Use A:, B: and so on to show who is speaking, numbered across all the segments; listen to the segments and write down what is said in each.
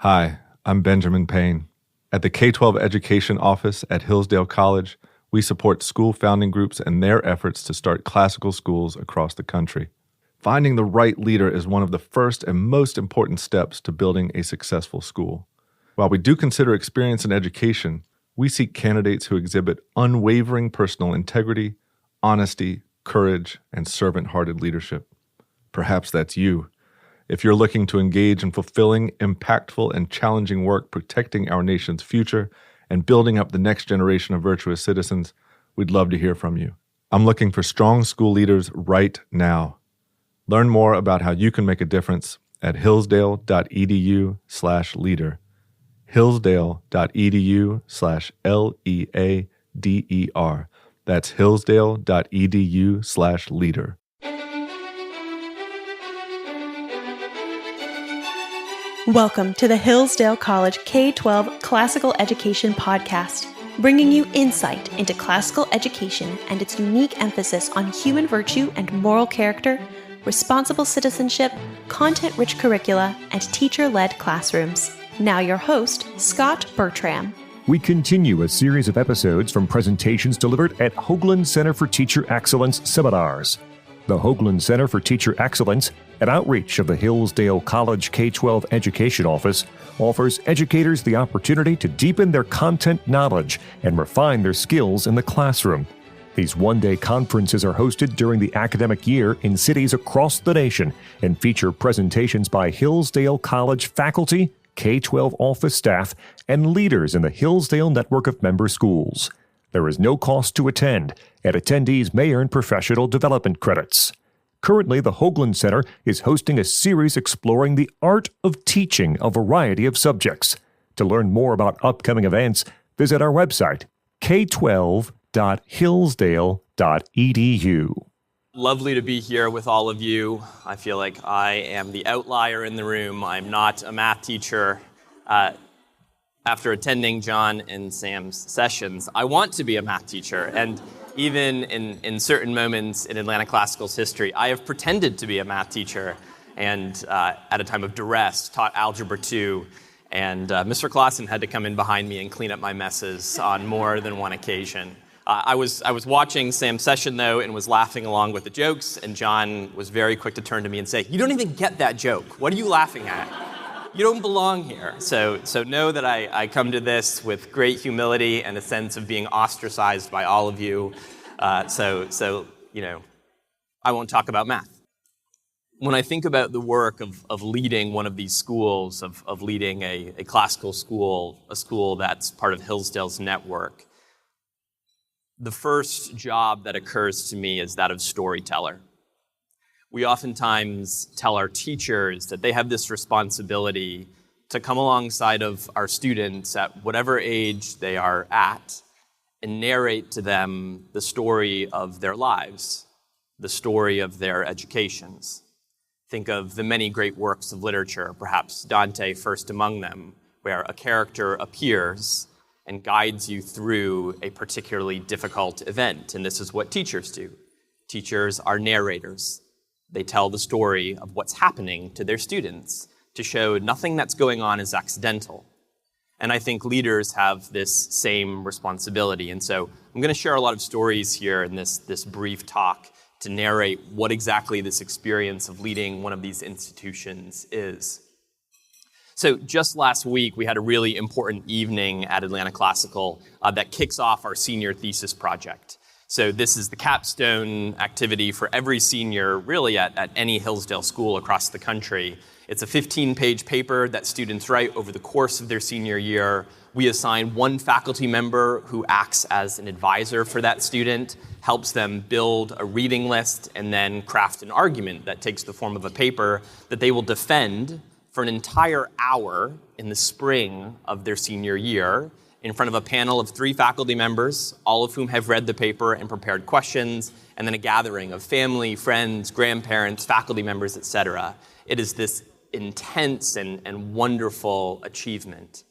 A: Hi, I'm Benjamin Payne. At the K-12 Education Office at Hillsdale College, we support school founding groups and their efforts to start classical schools across the country. Finding the right leader is one of the first and most important steps to building a successful school. While we do consider experience in education, we seek candidates who exhibit unwavering personal integrity, honesty, courage, and servant-hearted leadership. Perhaps that's you. If you're looking to engage in fulfilling, impactful, and challenging work protecting our nation's future and building up the next generation of virtuous citizens, we'd love to hear from you. I'm looking for strong school leaders right now. Learn more about how you can make a difference at hillsdale.edu/leader. hillsdale.edu/LEADER. That's hillsdale.edu/leader.
B: Welcome to the Hillsdale College K-12 Classical Education Podcast, bringing you insight into classical education and its unique emphasis on human virtue and moral character, responsible citizenship, content-rich curricula, and teacher-led classrooms. Now your host, Scott Bertram.
C: We continue a series of episodes from presentations delivered at Hoogland Center for Teacher Excellence seminars. The Hoogland Center for Teacher Excellence, an outreach of the Hillsdale College K-12 Education Office, offers educators the opportunity to deepen their content knowledge and refine their skills in the classroom. These one-day conferences are hosted during the academic year in cities across the nation and feature presentations by Hillsdale College faculty, K-12 office staff, and leaders in the Hillsdale network of member schools. There is no cost to attend, and attendees may earn professional development credits. Currently, the Hoogland Center is hosting a series exploring the art of teaching a variety of subjects. To learn more about upcoming events, visit our website, k12.hillsdale.edu.
D: Lovely to be here with all of you. I feel like I am the outlier in the room. I'm not a math teacher. After attending John and Sam's sessions, I want to be a math teacher. And even in certain moments in Atlanta Classical's history, I have pretended to be a math teacher and at a time of duress taught Algebra 2. And Mr. Clausen had to come in behind me and clean up my messes on more than one occasion. I was watching Sam's session, though, and was laughing along with the jokes, and John was very quick to turn to me and say, "You don't even get that joke. What are you laughing at? You don't belong here." So know that I come to this with great humility and a sense of being ostracized by all of you. So I won't talk about math. When I think about the work of leading one of these schools, of leading a classical school, a school that's part of Hillsdale's network, the first job that occurs to me is that of storyteller. We oftentimes tell our teachers that they have this responsibility to come alongside of our students at whatever age they are at and narrate to them the story of their lives, the story of their educations. Think of the many great works of literature, perhaps Dante first among them, where a character appears and guides you through a particularly difficult event. And this is what teachers do. Teachers are narrators. They tell the story of what's happening to their students to show nothing that's going on is accidental. And I think leaders have this same responsibility. And so I'm going to share a lot of stories here in this brief talk to narrate what exactly this experience of leading one of these institutions is. So just last week, we had a really important evening at Atlanta Classical that kicks off our senior thesis project. So this is the capstone activity for every senior, really at any Hillsdale school across the country. It's a 15-page paper that students write over the course of their senior year. We assign one faculty member who acts as an advisor for that student, helps them build a reading list, and then craft an argument that takes the form of a paper that they will defend for an entire hour in the spring of their senior year in front of a panel of 3 faculty members, all of whom have read the paper and prepared questions, and then a gathering of family, friends, grandparents, faculty members, etc. It is this intense and wonderful achievement.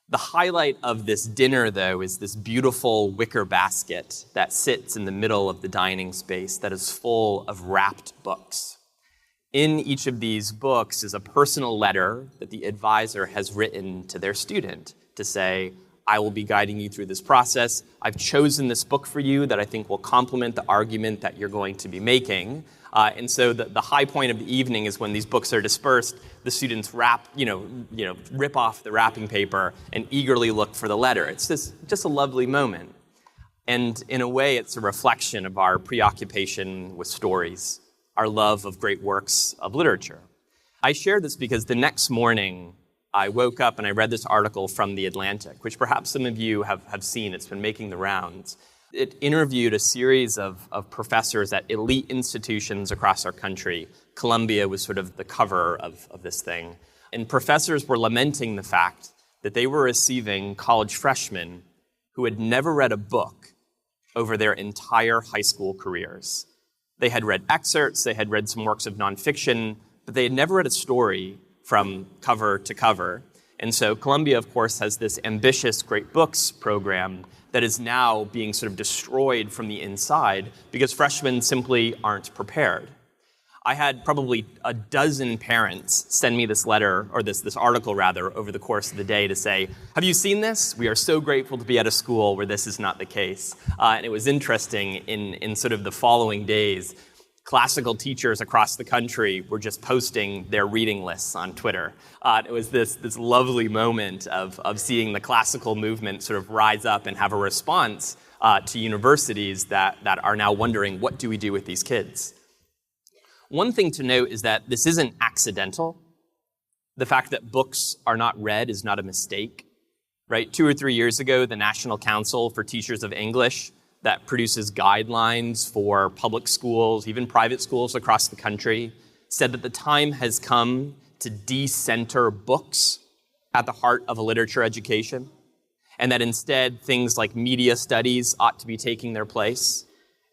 D: The highlight of this dinner, though, is this beautiful wicker basket that sits in the middle of the dining space that is full of wrapped books. In each of these books is a personal letter that the advisor has written to their student to say, I will be guiding you through this process. I've chosen this book for you that I think will complement the argument that you're going to be making. And so the high point of the evening is when these books are dispersed, the students rip off the wrapping paper and eagerly look for the letter. It's just a lovely moment. And in a way, it's a reflection of our preoccupation with stories, our love of great works of literature. I share this because the next morning, I woke up and I read this article from The Atlantic, which perhaps some of you have seen. It's been making the rounds. It interviewed a series of professors at elite institutions across our country. Columbia was sort of the cover of this thing. And professors were lamenting the fact that they were receiving college freshmen who had never read a book over their entire high school careers. They had read excerpts, they had read some works of nonfiction, but they had never read a story from cover to cover. And so Columbia, of course, has this ambitious Great Books program that is now being sort of destroyed from the inside because freshmen simply aren't prepared. I had probably a dozen parents send me this letter, or this article rather, over the course of the day to say, have you seen this? We are so grateful to be at a school where this is not the case. And it was interesting in sort of the following days, classical teachers across the country were just posting their reading lists on Twitter. It was this lovely moment of seeing the classical movement sort of rise up and have a response to universities that are now wondering, what do we do with these kids? One thing to note is that this isn't accidental. The fact that books are not read is not a mistake, right? 2 or 3 years ago, the National Council for Teachers of English that produces guidelines for public schools, even private schools across the country, said that the time has come to decenter books at the heart of a literature education, and that instead things like media studies ought to be taking their place.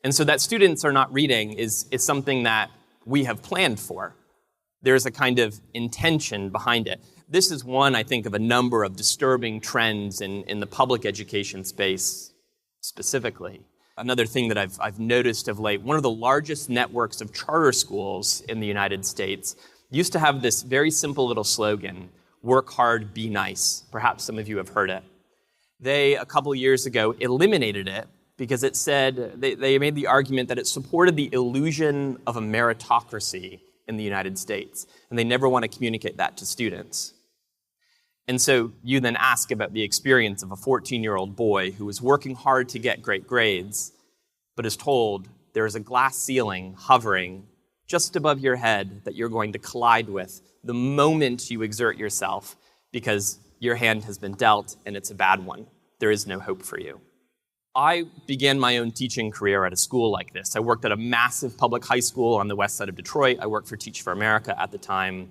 D: And so that students are not reading is something that we have planned for. There's a kind of intention behind it. This is one, I think, of a number of disturbing trends in the public education space specifically. Another thing that I've noticed of late, one of the largest networks of charter schools in the United States used to have this very simple little slogan, work hard, be nice. Perhaps some of you have heard it. They, a couple years ago, eliminated it because it said, they made the argument that it supported the illusion of a meritocracy in the United States, and they never want to communicate that to students. And so you then ask about the experience of a 14-year-old boy who is working hard to get great grades, but is told there is a glass ceiling hovering just above your head that you're going to collide with the moment you exert yourself because your hand has been dealt and it's a bad one. There is no hope for you. I began my own teaching career at a school like this. I worked at a massive public high school on the west side of Detroit. I worked for Teach for America at the time.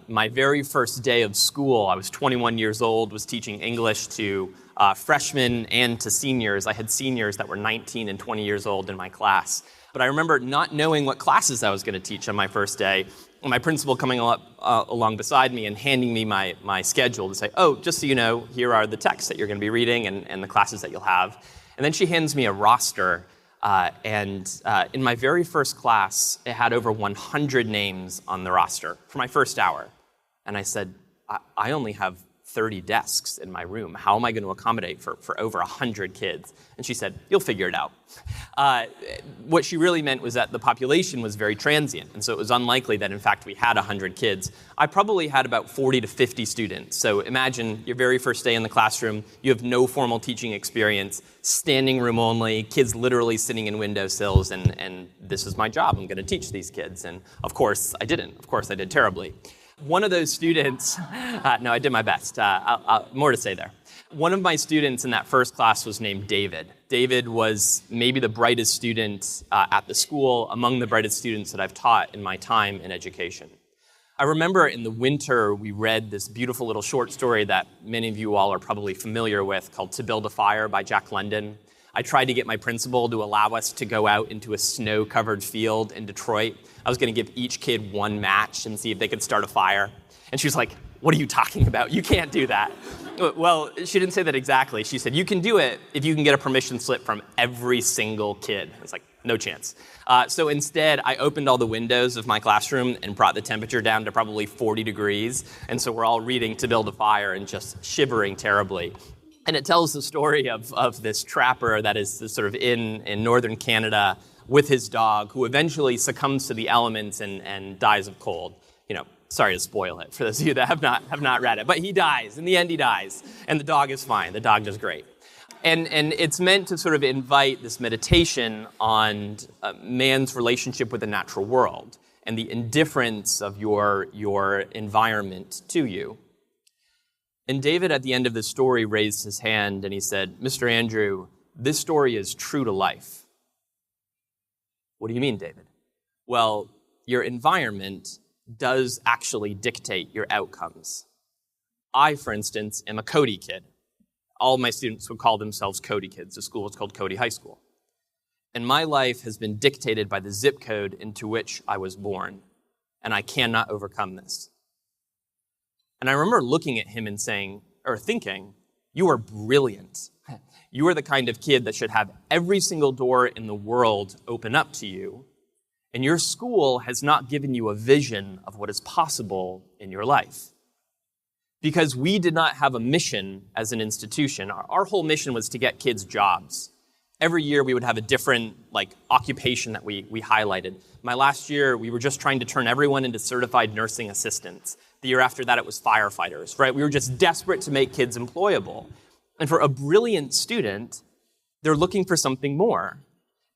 D: My very first day of school, I was 21 years old, was teaching English to freshmen and to seniors. I had seniors that were 19 and 20 years old in my class. But I remember not knowing what classes I was going to teach on my first day, and my principal coming along beside me and handing me my schedule to say, oh, just so you know, here are the texts that you're going to be reading and the classes that you'll have. And then she hands me a roster, and in my very first class, it had over 100 names on the roster for my first hour. And I said, I only have 30 desks in my room. How am I going to accommodate for over 100 kids? And she said, you'll figure it out. What she really meant was that the population was very transient, and so it was unlikely that, in fact, we had 100 kids. I probably had about 40 to 50 students. So imagine your very first day in the classroom, you have no formal teaching experience, standing room only, kids literally sitting in windowsills, and this is my job. I'm going to teach these kids. And of course, I didn't. Of course, I did terribly. One of those students, no, I did my best. More to say there. One of my students in that first class was named David. David was maybe the brightest student at the school, among the brightest students that I've taught in my time in education. I remember in the winter, we read this beautiful little short story that many of you all are probably familiar with called To Build a Fire by Jack London. I tried to get my principal to allow us to go out into a snow-covered field in Detroit. I was going to give each kid one match and see if they could start a fire. And she was like, what are you talking about? You can't do that. Well, she didn't say that exactly. She said, you can do it if you can get a permission slip from every single kid. I was like, No chance. So instead, I opened all the windows of my classroom and brought the temperature down to probably 40 degrees. And so we're all reading to build a fire and just shivering terribly. And it tells the story of this trapper that is sort of in northern Canada with his dog, who eventually succumbs to the elements and dies of cold. Sorry to spoil it for those of you that have not read it, but he dies. In the end, he dies. And the dog is fine. The dog does great. And it's meant to sort of invite this meditation on man's relationship with the natural world and the indifference of your environment to you. And David, at the end of the story, raised his hand and he said, "Mr. Andrew, this story is true to life." What do you mean, David? Well, your environment does actually dictate your outcomes. I, for instance, am a Cody kid. All of my students would call themselves Cody kids. The school is called Cody High School. And my life has been dictated by the zip code into which I was born, and I cannot overcome this. And I remember looking at him and thinking, you are brilliant. You are the kind of kid that should have every single door in the world open up to you, and your school has not given you a vision of what is possible in your life. Because we did not have a mission as an institution. Our whole mission was to get kids jobs. Every year we would have a different occupation that we highlighted. My last year, we were just trying to turn everyone into certified nursing assistants. The year after that, it was firefighters, right? We were just desperate to make kids employable. And for a brilliant student, they're looking for something more.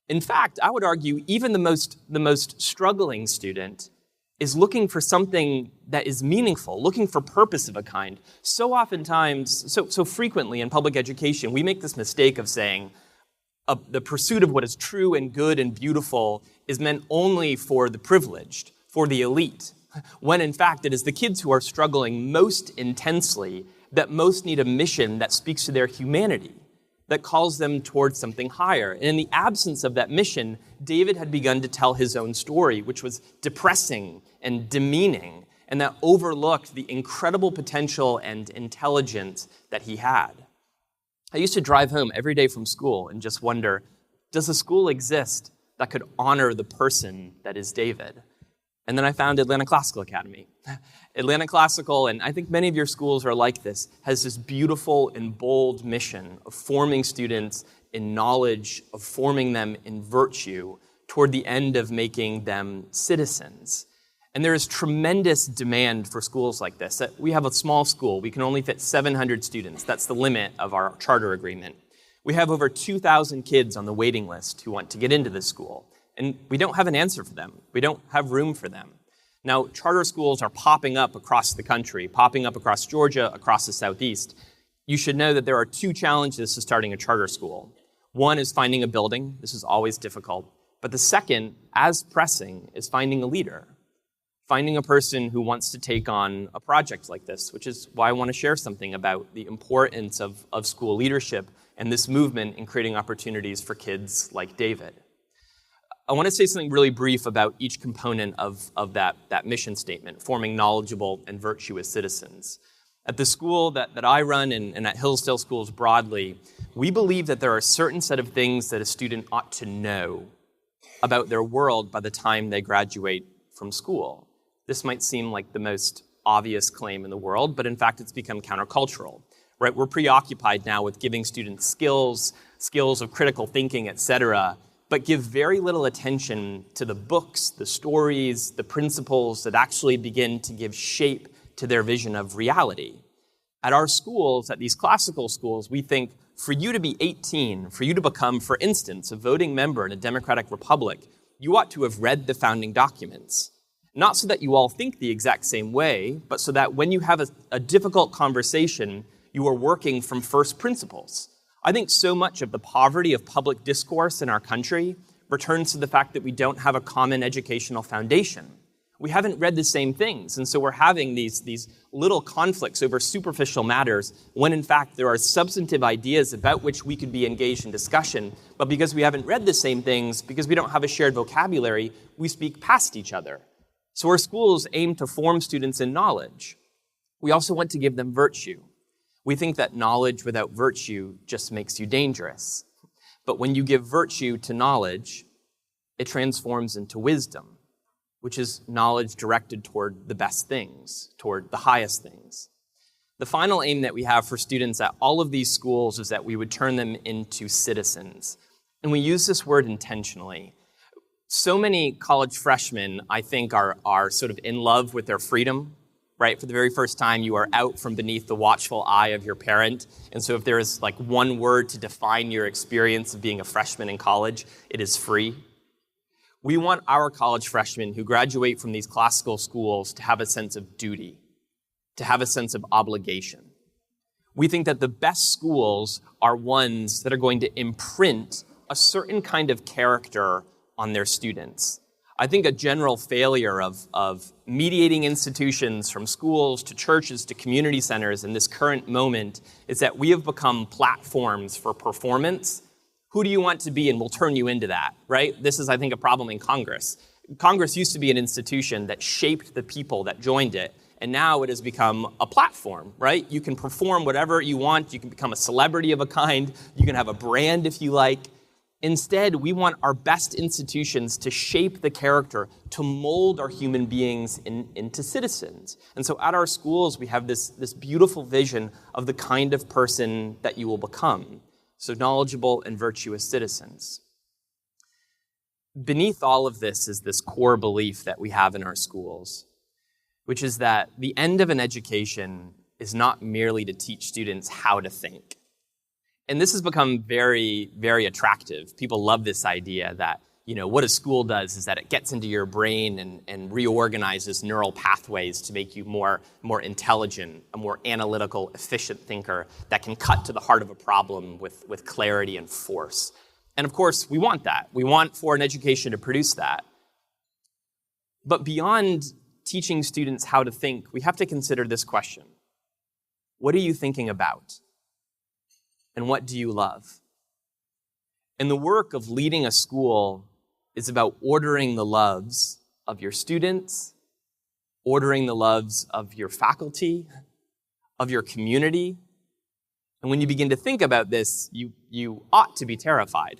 D: In fact, I would argue even the most struggling student is looking for something that is meaningful, looking for purpose of a kind. So oftentimes, so frequently in public education, we make this mistake of saying the pursuit of what is true and good and beautiful is meant only for the privileged, for the elite, when in fact it is the kids who are struggling most intensely that most need a mission that speaks to their humanity, that calls them towards something higher. And in the absence of that mission, David had begun to tell his own story, which was depressing and demeaning, and that overlooked the incredible potential and intelligence that he had. I used to drive home every day from school and just wonder, does a school exist that could honor the person that is David? And then I found Atlanta Classical Academy. Atlanta Classical, and I think many of your schools are like this, has this beautiful and bold mission of forming students in knowledge, of forming them in virtue, toward the end of making them citizens. And there is tremendous demand for schools like this. We have a small school. We can only fit 700 students. That's the limit of our charter agreement. We have over 2,000 kids on the waiting list who want to get into this school. And we don't have an answer for them. We don't have room for them. Now, charter schools are popping up across the country, popping up across Georgia, across the Southeast. You should know that there are two challenges to starting a charter school. One is finding a building. This is always difficult. But the second, as pressing, is finding a leader. Finding a person who wants to take on a project like this, which is why I want to share something about the importance of school leadership and this movement in creating opportunities for kids like David. I want to say something really brief about each component of that mission statement, forming knowledgeable and virtuous citizens. At the school that I run and at Hillsdale schools broadly, we believe that there are a certain set of things that a student ought to know about their world by the time they graduate from school. This might seem like the most obvious claim in the world, but in fact it's become countercultural. Right? We're preoccupied now with giving students skills of critical thinking, etc., but give very little attention to the books, the stories, the principles that actually begin to give shape to their vision of reality. At our schools, at these classical schools, we think for you to be 18, for you to become, for instance, a voting member in a democratic republic, you ought to have read the founding documents. Not so that you all think the exact same way, but so that when you have a difficult conversation, you are working from first principles. I think so much of the poverty of public discourse in our country returns to the fact that we don't have a common educational foundation. We haven't read the same things, and so we're having these little conflicts over superficial matters when in fact there are substantive ideas about which we could be engaged in discussion, but because we haven't read the same things, because we don't have a shared vocabulary, we speak past each other. So our schools aim to form students in knowledge. We also want to give them virtue. We think that knowledge without virtue just makes you dangerous. But when you give virtue to knowledge, it transforms into wisdom, which is knowledge directed toward the best things, toward the highest things. The final aim that we have for students at all of these schools is that we would turn them into citizens. And we use this word intentionally. So many college freshmen, I think, are sort of in love with their freedom, right? For the very first time, you are out from beneath the watchful eye of your parent. And so if there is like one word to define your experience of being a freshman in college, it is free. We want our college freshmen who graduate from these classical schools to have a sense of duty, to have a sense of obligation. We think that the best schools are ones that are going to imprint a certain kind of character on their students. I think a general failure of mediating institutions from schools to churches to community centers in this current moment is that we have become platforms for performance. Who do you want to be, and we'll turn you into that, right? This is, I think, a problem in Congress. Congress used to be an institution that shaped the people that joined it, and now it has become a platform, right? You can perform whatever you want. You can become a celebrity of a kind. You can have a brand if you like. Instead, we want our best institutions to shape the character, to mold our human beings into citizens. And so at our schools, we have this beautiful vision of the kind of person that you will become. So knowledgeable and virtuous citizens. Beneath all of this is this core belief that we have in our schools, which is that the end of an education is not merely to teach students how to think. And this has become very, very attractive. People love this idea that, what a school does is that it gets into your brain and reorganizes neural pathways to make you more intelligent, a more analytical, efficient thinker that can cut to the heart of a problem with clarity and force. And of course, we want that. We want for an education to produce that. But beyond teaching students how to think, we have to consider this question. What are you thinking about? And what do you love? And the work of leading a school is about ordering the loves of your students, ordering the loves of your faculty, of your community. And when you begin to think about this, you ought to be terrified.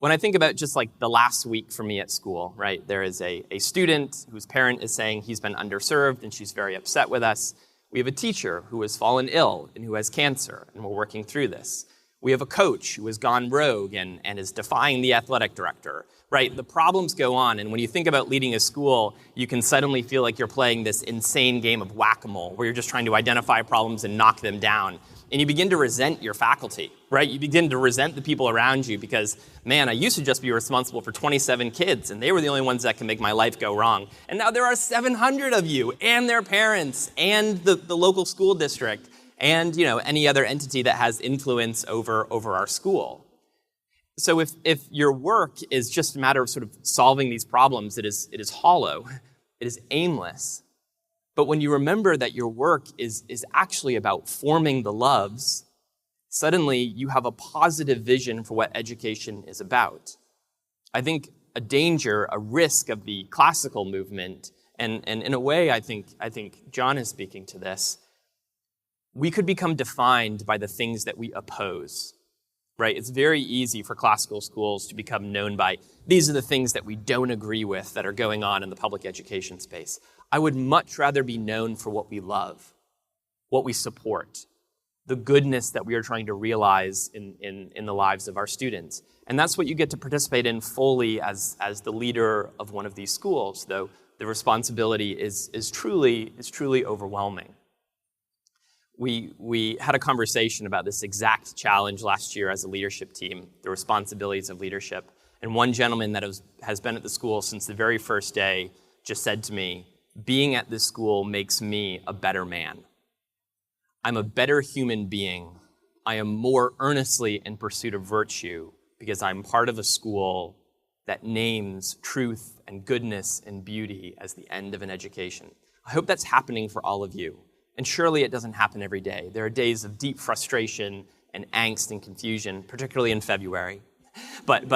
D: When I think about just like the last week for me at school, right? There is a student whose parent is saying he's been underserved and she's very upset with us. We have a teacher who has fallen ill and who has cancer, and we're working through this. We have a coach who has gone rogue and is defying the athletic director, right? The problems go on, and when you think about leading a school, you can suddenly feel like you're playing this insane game of whack-a-mole, where you're just trying to identify problems and knock them down. And you begin to resent your faculty, right? You begin to resent the people around you because, man, I used to just be responsible for 27 kids, and they were the only ones that can make my life go wrong. And now there are 700 of you, and their parents, and the local school district, and any other entity that has influence over our school. So if your work is just a matter of sort of solving these problems, it is hollow, it is aimless. But when you remember that your work is actually about forming the loves, suddenly you have a positive vision for what education is about. I think a danger, a risk of the classical movement, and in a way I think John is speaking to this, we could become defined by the things that we oppose, right? It's very easy for classical schools to become known by, these are the things that we don't agree with that are going on in the public education space. I would much rather be known for what we love, what we support, the goodness that we are trying to realize in the lives of our students. And that's what you get to participate in fully as the leader of one of these schools, though the responsibility is truly overwhelming. We had a conversation about this exact challenge last year as a leadership team, the responsibilities of leadership. And one gentleman that has been at the school since the very first day just said to me, being at this school makes me a better man. I'm a better human being. I am more earnestly in pursuit of virtue because I'm part of a school that names truth and goodness and beauty as the end of an education. I hope that's happening for all of you. And surely it doesn't happen every day. There are days of deep frustration and angst and confusion, particularly in February. But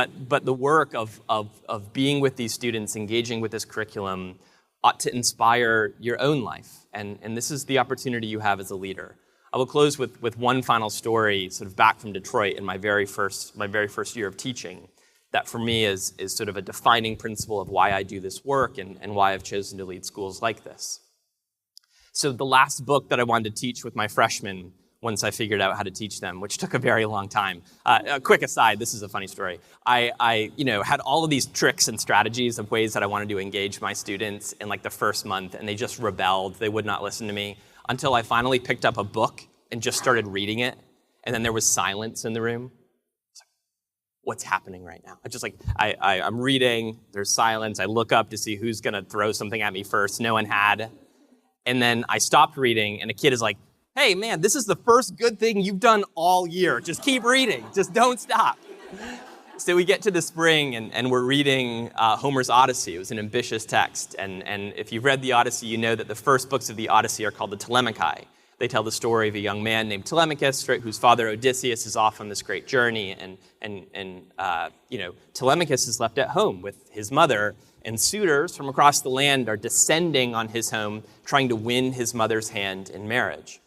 D: the work of being with these students, engaging with this curriculum, ought to inspire your own life. And this is the opportunity you have as a leader. I will close with one final story, sort of back from Detroit in my very first year of teaching, that for me is sort of a defining principle of why I do this work and why I've chosen to lead schools like this. So the last book that I wanted to teach with my freshmen, once I figured out how to teach them, which took a very long time. A quick aside, this is a funny story. I had all of these tricks and strategies of ways that I wanted to engage my students in like the first month, and they just rebelled. They would not listen to me until I finally picked up a book and just started reading it. And then there was silence in the room. What's happening right now? I'm reading, there's silence. I look up to see who's gonna throw something at me first. No one had. And then I stopped reading and a kid is like, hey man, this is the first good thing you've done all year. Just keep reading, just don't stop. So we get to the spring and we're reading Homer's Odyssey. It was an ambitious text. And if you've read the Odyssey, you know that the first books of the Odyssey are called the Telemachai. They tell the story of a young man named Telemachus, whose father Odysseus is off on this great journey, and Telemachus is left at home with his mother, and suitors from across the land are descending on his home, trying to win his mother's hand in marriage.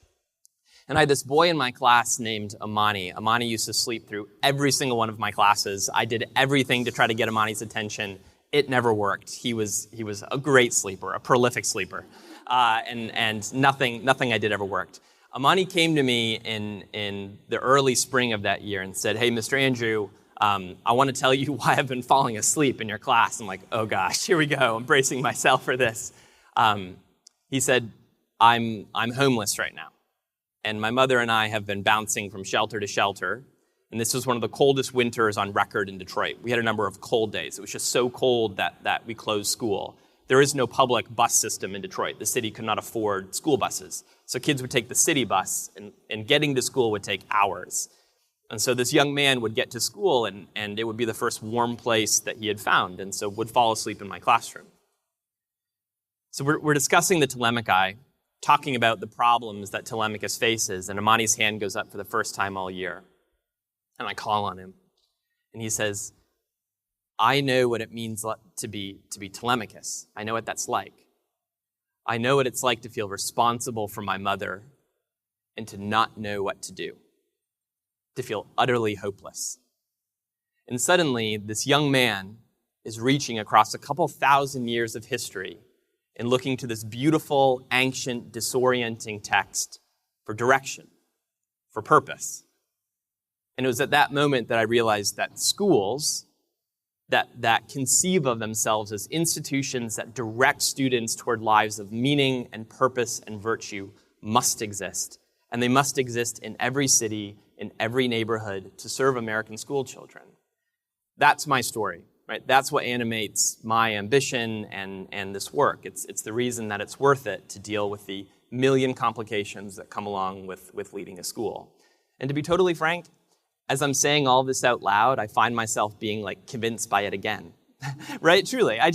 D: And I had this boy in my class named Amani. Amani used to sleep through every single one of my classes. I did everything to try to get Amani's attention. It never worked. He was a great sleeper, a prolific sleeper. And nothing I did ever worked. Amani came to me in the early spring of that year and said, hey, Mr. Andrew, I want to tell you why I've been falling asleep in your class. I'm like, oh gosh, here we go. I'm bracing myself for this. He said, I'm homeless right now. And my mother and I have been bouncing from shelter to shelter. And this was one of the coldest winters on record in Detroit. We had a number of cold days. It was just so cold that we closed school. There is no public bus system in Detroit. The city could not afford school buses. So kids would take the city bus, and getting to school would take hours. And so this young man would get to school, and it would be the first warm place that he had found, and so would fall asleep in my classroom. So we're discussing the Telemachai, talking about the problems that Telemachus faces, and Amani's hand goes up for the first time all year. And I call on him, and he says, I know what it means to be Telemachus. I know what that's like. I know what it's like to feel responsible for my mother and to not know what to do, to feel utterly hopeless. And suddenly, this young man is reaching across a couple thousand years of history and looking to this beautiful, ancient, disorienting text for direction, for purpose. And it was at that moment that I realized that schools that conceive of themselves as institutions that direct students toward lives of meaning and purpose and virtue must exist. And they must exist in every city, in every neighborhood to serve American school children. That's my story, right? That's what animates my ambition and this work. It's the reason that it's worth it to deal with the million complications that come along with leading a school. And to be totally frank, as I'm saying all this out loud, I find myself being convinced by it again, right? Truly, I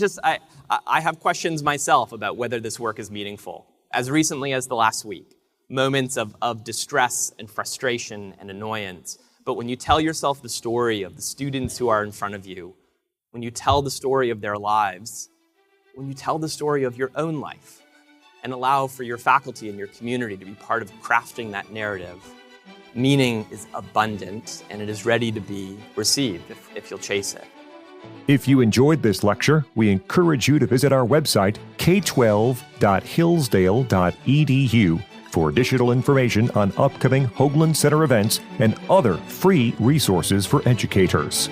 D: have questions myself about whether this work is meaningful. As recently as the last week, moments of distress and frustration and annoyance. But when you tell yourself the story of the students who are in front of you, when you tell the story of their lives, when you tell the story of your own life, and allow for your faculty and your community to be part of crafting that narrative, meaning is abundant, and it is ready to be received if you'll chase it.
C: If you enjoyed this lecture, we encourage you to visit our website, k12.hillsdale.edu, for additional information on upcoming Hoogland Center events and other free resources for educators.